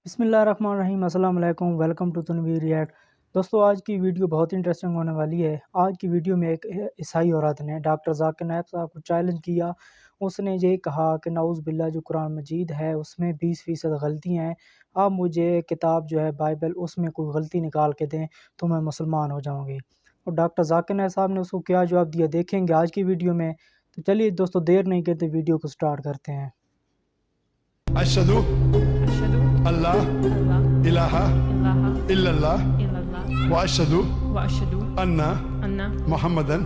بسم اللہ الرحمن الرحیم۔ السلام علیکم، ویلکم ٹو تنویر ریئیکٹ۔ دوستو آج کی ویڈیو بہت انٹرسٹنگ ہونے والی ہے۔ آج کی ویڈیو میں ایک عیسائی عورت نے ڈاکٹر ذاکر نائک صاحب کو چیلنج کیا۔ اس نے یہ کہا کہ نعوذ باللہ جو قرآن مجید ہے اس میں 20% غلطی ہیں، آپ مجھے کتاب جو ہے بائبل اس میں کوئی غلطی نکال کے دیں تو میں مسلمان ہو جاؤں گی۔ اور ڈاکٹر ذاکر نائک صاحب نے اس کو کیا جواب دیا دیکھیں گے آج کی ویڈیو میں۔ تو چلیے دوستو دیر نہیں کرتے ویڈیو کو سٹارٹ کرتے ہیں۔ اشہدو اللہ الہ الا اللہ واشہدو ان محمدن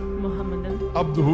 عبدہ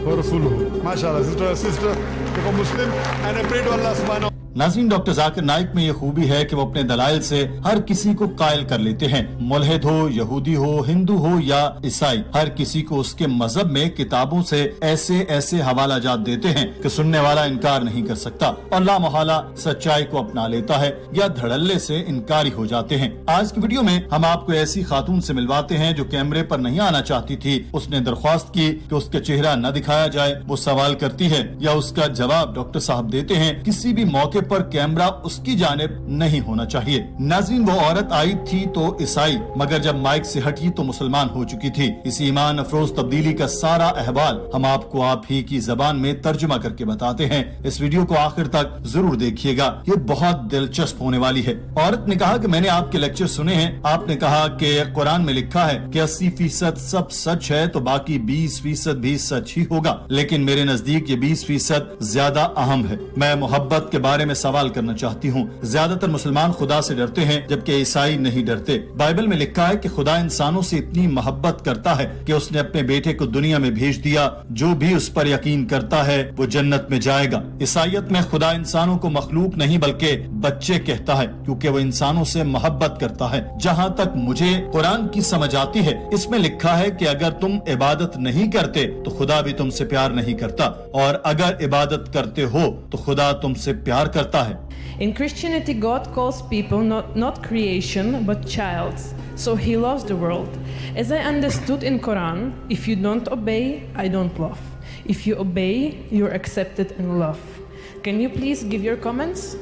ورسولہ۔ ماشاءاللہ sister become Muslim and I pray to Allah subhanahu. ناظرین، ڈاکٹر ذاکر نائک میں یہ خوبی ہے کہ وہ اپنے دلائل سے ہر کسی کو قائل کر لیتے ہیں، ملحد ہو، یہودی ہو، ہندو ہو یا عیسائی، ہر کسی کو اس کے مذہب میں کتابوں سے ایسے حوالہ جات دیتے ہیں کہ سننے والا انکار نہیں کر سکتا اور لا محالہ سچائی کو اپنا لیتا ہے یا دھڑلے سے انکاری ہو جاتے ہیں۔ آج کی ویڈیو میں ہم آپ کو ایسی خاتون سے ملواتے ہیں جو کیمرے پر نہیں آنا چاہتی تھی۔ اس نے درخواست کی کہ اس کا چہرہ نہ دکھایا جائے، وہ سوال کرتی ہے یا اس کا جواب ڈاکٹر صاحب دیتے ہیں، کسی بھی موقع پر کیمرہ اس کی جانب نہیں ہونا چاہیے۔ ناظرین، وہ عورت آئی تھی تو عیسائی، مگر جب مائک سے ہٹی تو مسلمان ہو چکی تھی۔ اس ایمان افروز تبدیلی کا سارا احوال ہم آپ کو آپ ہی کی زبان میں ترجمہ کر کے بتاتے ہیں۔ اس ویڈیو کو آخر تک ضرور دیکھیے گا، یہ بہت دلچسپ ہونے والی ہے۔ عورت نے کہا کہ میں نے آپ کے لیکچر سنے ہیں، آپ نے کہا کہ قرآن میں لکھا ہے کہ 80% سب سچ ہے تو باقی 20% بھی سچ ہی ہوگا، لیکن میرے نزدیک یہ 20% زیادہ اہم ہے۔ میں محبت کے بارے میں سوال کرنا چاہتی ہوں۔ زیادہ تر مسلمان خدا سے ڈرتے ہیں جبکہ عیسائی نہیں ڈرتے۔ بائبل میں لکھا ہے کہ خدا انسانوں سے اتنی محبت کرتا ہے کہ اس نے اپنے بیٹے کو دنیا میں بھیج دیا، جو بھی اس پر یقین کرتا ہے وہ جنت میں جائے گا۔ عیسائیت میں خدا انسانوں کو مخلوق نہیں بلکہ بچے کہتا ہے کیونکہ وہ انسانوں سے محبت کرتا ہے۔ جہاں تک مجھے قرآن کی سمجھ آتی ہے، اس میں لکھا ہے کہ اگر تم عبادت نہیں کرتے تو خدا بھی تم سے پیار نہیں کرتا، اور اگر عبادت کرتے ہو تو خدا تم سے پیار کرتا ہے۔ In Christianity, God calls people not creation but childs, so He loves the world. As I understood in Quran, if you don't obey, I don't love. If you obey, you're accepted and loved. Can you please give your comments?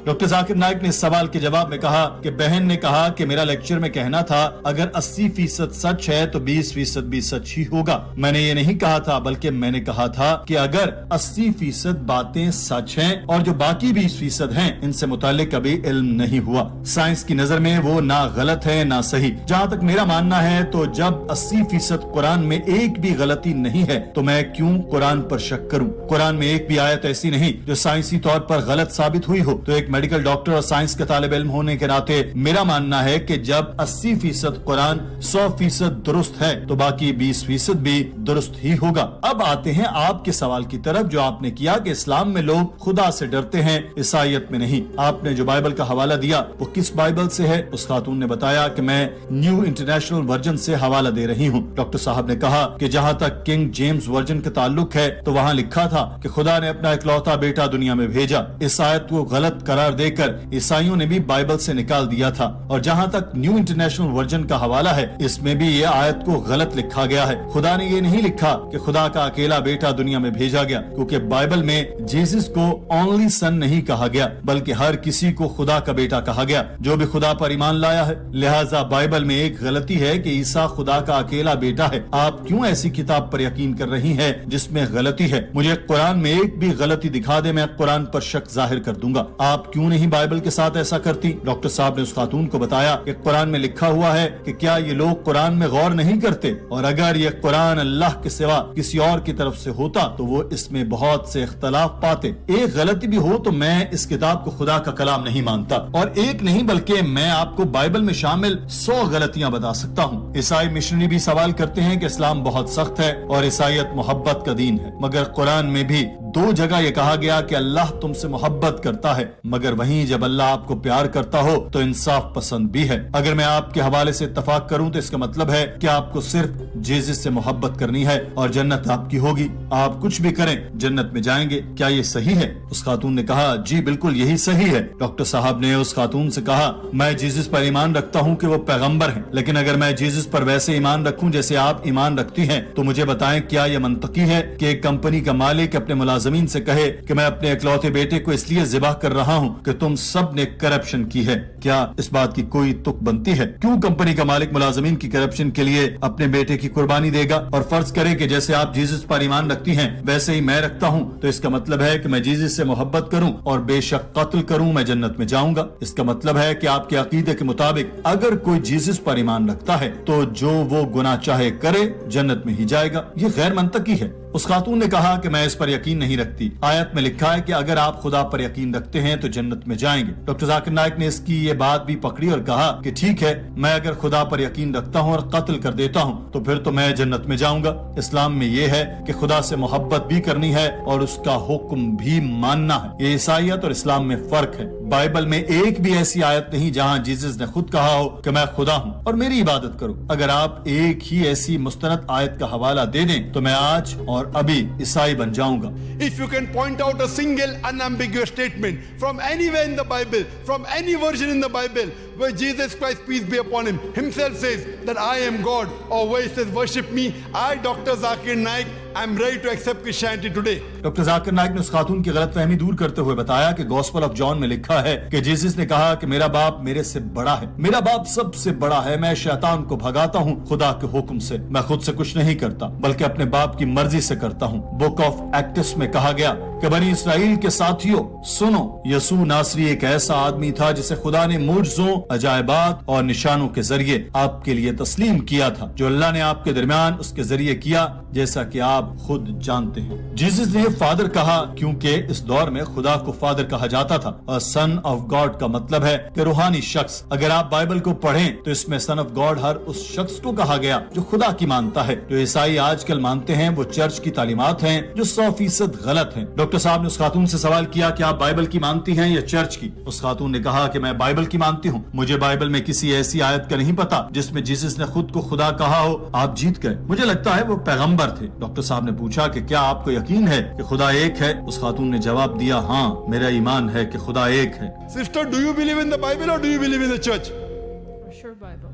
Doctor Zakir Naik نے اس سوال کے جواب میں کہا کہ بہن نے کہا کہ میرا لیکچر میں کہنا تھا اگر 80% سچ ہے تو 20% بھی سچ ہی ہوگا۔ میں نے یہ نہیں کہا تھا، بلکہ میں نے کہا تھا کہ اگر 80% باتیں سچ ہیں اور جو باقی 20% ہیں ان سے متعلق کبھی علم نہیں ہوا۔ سائنس کی نظر میں وہ نہ غلط ہے نہ صحیح۔ جہاں تک میرا ماننا ہے تو جب 80% قرآن میں ایک بھی غلطی نہیں ہے تو میں کیوں قرآن پر شک کروں؟ قرآن میں ایک بھی آیت ایسی نہیں جو سائنسی طور پر غلط ثابت ہوئی ہو۔ تو ایک میڈیکل ڈاکٹر اور سائنس کے طالب علم ہونے کے ناطے میرا ماننا ہے کہ جب 80% قرآن 100% درست ہے تو باقی 20% بھی درست ہی ہوگا۔ اب آتے ہیں آپ کے سوال کی طرف جو آپ نے کیا کہ اسلام میں لوگ خدا سے ڈرتے ہیں، عیسائیت میں نہیں۔ آپ نے جو بائبل کا حوالہ دیا وہ کس بائبل سے ہے؟ اس خاتون نے بتایا کہ میں نیو انٹرنیشنل ورژن سے حوالہ دے رہی ہوں۔ ڈاکٹر صاحب نے کہا کہ جہاں تک کنگ جیمز ورژن کا تعلق ہے تو وہاں لکھا تھا کہ خدا نے اپنا اکلوتا بیٹا دنیا میں بھیجا۔ اس آیت کو غلط قرار دے کر عیسائیوں نے بھی بائبل سے نکال دیا تھا، اور جہاں تک نیو انٹرنیشنل ورژن کا حوالہ ہے اس میں بھی یہ آیت کو غلط لکھا گیا ہے۔ خدا نے یہ نہیں لکھا کہ خدا کا اکیلا بیٹا دنیا میں بھیجا گیا، کیونکہ بائبل میں جیسس کو اونلی سن نہیں کہا گیا بلکہ ہر کسی کو خدا کا بیٹا کہا گیا جو بھی خدا پر ایمان لایا ہے۔ لہٰذا بائبل میں ایک غلطی ہے کہ عیسیٰ خدا کا اکیلا بیٹا ہے۔ آپ کیوں ایسی کتاب پر یقین کر رہی ہیں جس میں غلطی ہے؟ مجھے قرآن میں ایک بھی غلطی دکھا دے، میں قرآن پر شک ظاہر کر دوں گا۔ آپ کیوں نہیں بائبل کے ساتھ ایسا کرتی؟ ڈاکٹر صاحب نے اس خاتون کو بتایا کہ قرآن میں لکھا ہوا ہے کہ کیا یہ لوگ قرآن میں غور نہیں کرتے، اور اگر یہ قرآن اللہ کے سوا کسی اور کی طرف سے ہوتا تو وہ اس میں بہت سے اختلاف پاتے۔ ایک غلطی بھی ہو تو میں اس کتاب کو خدا کا کلام نہیں مانتا، اور ایک نہیں بلکہ میں آپ کو بائبل میں شامل 100 غلطیاں بتا سکتا ہوں۔ عیسائی مشنری بھی سوال کرتے ہیں کہ اسلام بہت سخت ہے اور عیسائیت محبت کا دین ہے، مگر قرآن میں بھی 2 جگہ یہ کہا گیا کہ اللہ تم سے محبت کرتا ہے، مگر وہیں جب اللہ آپ کو پیار کرتا ہو تو انصاف پسند بھی ہے۔ اگر میں آپ کے حوالے سے اتفاق کروں تو اس کا مطلب ہے کہ آپ کو صرف جیسس سے محبت کرنی ہے اور جنت آپ کی ہوگی۔ آپ کچھ بھی کریں جنت میں جائیں گے۔ کیا یہ صحیح ہے؟ اس خاتون نے کہا جی بالکل یہی صحیح ہے۔ ڈاکٹر صاحب نے اس خاتون سے کہا میں جیسس پر ایمان رکھتا ہوں کہ وہ پیغمبر ہیں، لیکن اگر میں جیسس پر ویسے ایمان رکھوں جیسے آپ ایمان رکھتی ہیں تو مجھے بتائیں کیا یہ منطقی ہے کہ ایک کمپنی کا مالک اپنے ملازم زمین سے کہے کہ میں اپنے اکلوتے بیٹے کو اس لیے ذبح کر رہا ہوں کہ تم سب نے کرپشن کی ہے، کیا اس بات کی کوئی تک بنتی ہے؟ کیوں کمپنی کا مالک ملازمین کی کرپشن کے لیے اپنے بیٹے کی قربانی دے گا؟ اور فرض کرے کہ جیسے آپ جیزس پر ایمان رکھتی ہیں ویسے ہی میں رکھتا ہوں، تو اس کا مطلب ہے کہ میں جیزس سے محبت کروں اور بے شک قتل کروں میں جنت میں جاؤں گا۔ اس کا مطلب ہے کہ آپ کے عقیدے کے مطابق اگر کوئی جیزس پر ایمان رکھتا ہے تو جو وہ گناہ چاہے کرے جنت میں ہی جائے گا۔ یہ غیر منطقی ہے۔ اس خاتون نے کہا کہ میں اس پر یقین نہیں رکھتی، آیت میں لکھا ہے کہ اگر آپ خدا پر یقین رکھتے ہیں تو جنت میں جائیں گے۔ ڈاکٹر ذاکر نائک نے اس کی یہ بات بھی پکڑی اور کہا کہ ٹھیک ہے، میں اگر خدا پر یقین رکھتا ہوں اور قتل کر دیتا ہوں تو پھر تو میں جنت میں جاؤں گا۔ اسلام میں یہ ہے کہ خدا سے محبت بھی کرنی ہے اور اس کا حکم بھی ماننا ہے۔ یہ عیسائیت اور اسلام میں فرق ہے۔ بائبل میں ایک بھی ایسی آیت نہیں جہاں جیزس نے خود کہا ہو کہ میں خدا ہوں اور میری عبادت کرو۔ اگر آپ ایک ہی ایسی مستند آیت کا حوالہ دے دیں تو میں آج اور ابھی عیسائی بن جاؤں گا۔ If you can point out a single unambiguous statement from anywhere in the Bible, from any version in the Bible, where Jesus Christ, peace be upon him, himself says that I am God, or where he says worship me, I, Dr. Zakir Naik, I'm ready to accept Christianity today. Doctor Zakir Naik نے اس خاتون کی غلط فہمی دور کرتے ہوئے بتایا کہ گوسپل آف جان میں لکھا ہے کہ جیسس نے کہا کہ میرا باپ میرے سے بڑا ہے، میرا باپ سب سے بڑا ہے، میں شیطان کو بھگاتا ہوں خدا کے حکم سے، میں خود سے کچھ نہیں کرتا بلکہ اپنے باپ کی مرضی سے کرتا ہوں۔ بک آف ایکٹس میں کہا گیا کہ بنی اسرائیل کے ساتھیوں سنو، یسوع ناصری ایک ایسا آدمی تھا جسے خدا نے معجزوں، عجائبات اور نشانوں کے ذریعے آپ کے لیے تسلیم کیا تھا، جو اللہ نے آپ کے درمیان اس کے ذریعے کیا، جیسا کہ آپ خود جانتے ہیں۔ جیسس نے فادر کہا کیونکہ اس دور میں خدا کو فادر کہا جاتا تھا اور سن آف گاڈ کا مطلب ہے کہ روحانی شخص۔ اگر آپ بائبل کو پڑھیں تو اس میں سن آف گاڈ ہر اس شخص کو کہا گیا جو خدا کی مانتا ہے۔ جو عیسائی آج کل مانتے ہیں وہ چرچ کی تعلیمات ہیں جو 100% غلط ہیں۔ ڈاکٹر صاحب نے اس خاتون سے سوال کیا کہ آپ بائبل کی مانتی ہیں یا چرچ کی؟ اس خاتون نے کہا کہ میں بائبل کی مانتی ہوں، مجھے بائبل میں کسی ایسی آیت کا نہیں پتا جس میں جیسس نے خود کو خدا کہا ہو۔ آپ جیت گئے، مجھے لگتا ہے وہ پیغمبر تھے۔ ڈاکٹر صاحب نے پوچھا کہ کیا آپ کو یقین ہے کہ خدا ایک ہے؟ اس خاتون نے جواب دیا ہاں، میرا ایمان ہے کہ خدا ایک ہے۔ Sister, do you believe in the Bible or do you believe in the church? For sure, Bible.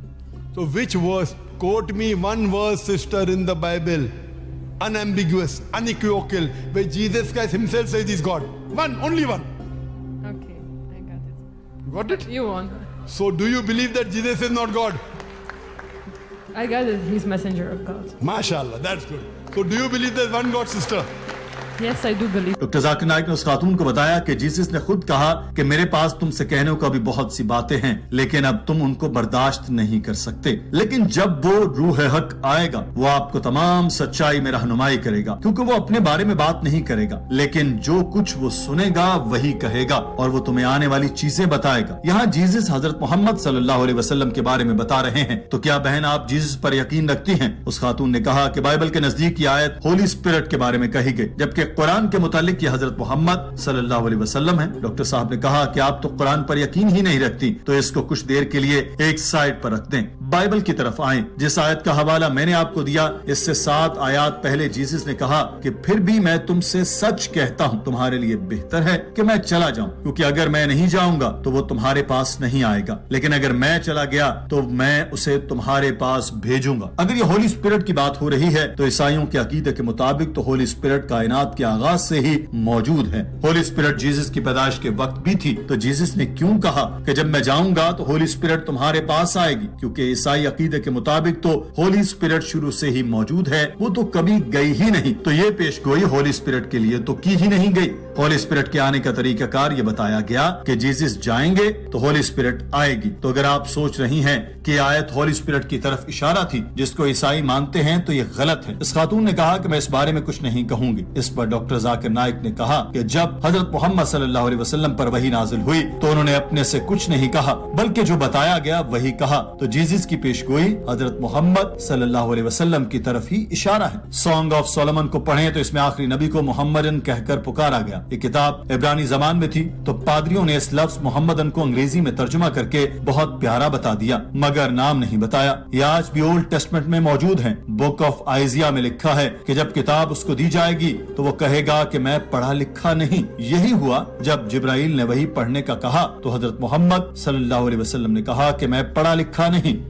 So which verse? Quote me one verse, sister, in the Bible, unambiguous, unequivocal, where Jesus Christ himself says he's God. One, only one. Okay, I got it. You got it? You won. So do you believe that Jesus is not God? I got it. He's messenger of God. MashaAllah, that's good. So do you believe there's one God, sister? Yes, I do believe. Doctor Zakir Naik نے اس خاتون کو بتایا کہ Jesus نے خود کہا کہ میرے پاس تم سے کہنے کو ابھی بہت سی باتیں ہیں لیکن اب تم ان کو برداشت نہیں کر سکتے، لیکن جب وہ روح حق آئے گا وہ آپ کو تمام سچائی میں رہنمائی کرے گا، کیونکہ وہ اپنے بارے میں بات نہیں کرے گا لیکن جو کچھ وہ سنے گا وہی کہے گا اور وہ تمہیں آنے والی چیزیں بتائے گا۔ یہاں جیسس حضرت محمد صلی اللہ علیہ وسلم کے بارے میں بتا رہے ہیں، تو کیا بہن آپ جیسس پر یقین رکھتی ہیں؟ اس خاتون نے کہا کہ بائبل کے نزدیک یہ آیت ہولی اسپرٹ کے بارے میں کہی گئی جبکہ قرآن کے متعلق یہ حضرت محمد صلی اللہ علیہ وسلم ہے۔ ڈاکٹر صاحب نے کہا کہ آپ تو قرآن پر یقین ہی نہیں رکھتی، تو اس کو کچھ دیر کے لیے ایک سائڈ پر رکھ دیں، بائبل کی طرف آئیں۔ جس آیت کا حوالہ میں نے آپ کو دیا اس سے 7 آیات پہلے جیسس نے کہا کہ پھر بھی میں تم سے سچ کہتا ہوں تمہارے لیے بہتر ہے کہ میں چلا جاؤں، کیونکہ اگر میں نہیں جاؤں گا تو وہ تمہارے پاس نہیں آئے گا، لیکن اگر میں چلا گیا تو میں اسے تمہارے پاس بھیجوں گا۔ اگر یہ ہولی اسپرٹ کی بات ہو رہی ہے تو عیسائیوں کے عقیدے کے مطابق تو ہولی اسپرٹ کائنات کے آغاز سے ہی موجود ہے۔ ہولی اسپرٹ جیسس کی پیدائش کے وقت بھی تھی، تو جیسس نے کیوں کہا کہ جب میں جاؤں گا تو ہولی اسپرٹ تمہارے پاس آئے گی؟ کیونکہ عیسائی عقیدے کے مطابق تو ہولی اسپرٹ شروع سے ہی موجود ہے، وہ تو کبھی گئی ہی نہیں، تو یہ پیش گوئی ہولی اسپرٹ کے لیے تو کی ہی نہیں گئی۔ ہولی اسپرٹ کے آنے کا طریقہ کار یہ بتایا گیا کہ جیسس جائیں گے تو ہولی اسپرٹ آئے گی۔ تو اگر آپ سوچ رہی ہیں کہ یہ آیت ہولی اسپرٹ کی طرف اشارہ تھی جس کو عیسائی مانتے ہیں تو یہ غلط ہے۔ اس خاتون نے کہا کہ میں اس بارے میں کچھ نہیں کہوں گی۔ اس پر ڈاکٹر ذاکر نائک نے کہا کہ جب حضرت محمد صلی اللہ علیہ وسلم پر وحی نازل ہوئی تو انہوں نے اپنے سے کچھ نہیں کہا بلکہ جو بتایا گیا وہی کہا، تو جیسس کی پیش گوئی حضرت محمد صلی اللہ علیہ وسلم کی طرف ہی اشارہ ہے۔ سانگ آف سولومن کو پڑھیں تو اس میں آخری نبی کو محمدن کہہ کر پکارا گیا۔ یہ کتاب عبرانی زبان میں تھی تو پادریوں نے اس لفظ محمدن کو انگریزی میں ترجمہ کر کے بہت پیارا بتا دیا مگر نام نہیں بتایا۔ یہ آج بھی اولڈ ٹیسٹمنٹ میں موجود ہیں۔ بک آف آئزیا میں لکھا ہے کہ جب کتاب اس کو دی جائے گی تو وہ کہے گا کہ میں پڑھا لکھا نہیں۔ یہی ہوا جب جبرائیل نے وہی پڑھنے کا کہا تو حضرت محمد صلی اللہ علیہ وسلم نے کہا کہ میں پڑھا لکھا نہیں۔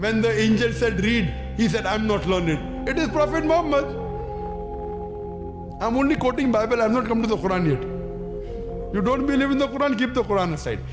When the angel said read, he said I'm not learned. It is Prophet Muhammad. I'm only quoting Bible. I've not come to the Quran yet. You don't believe in the Quran, keep the Quran aside.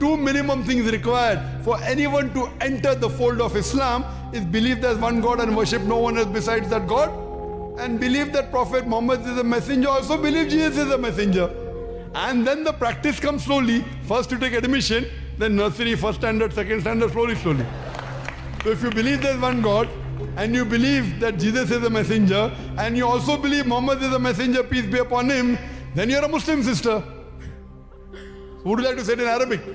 two minimum things required for anyone to enter the fold of Islam is believe there's one God and worship no one else besides that God, and believe that Prophet Muhammad is a messenger, also believe Jesus is a messenger. And then the practice comes slowly. First you take admission, then nursery, first standard, second standard, slowly. So if you believe there's one God, and you believe that Jesus is a messenger, and you also believe Muhammad is a messenger, peace be upon him, then you're a Muslim sister. Would you like to say it in Arabic?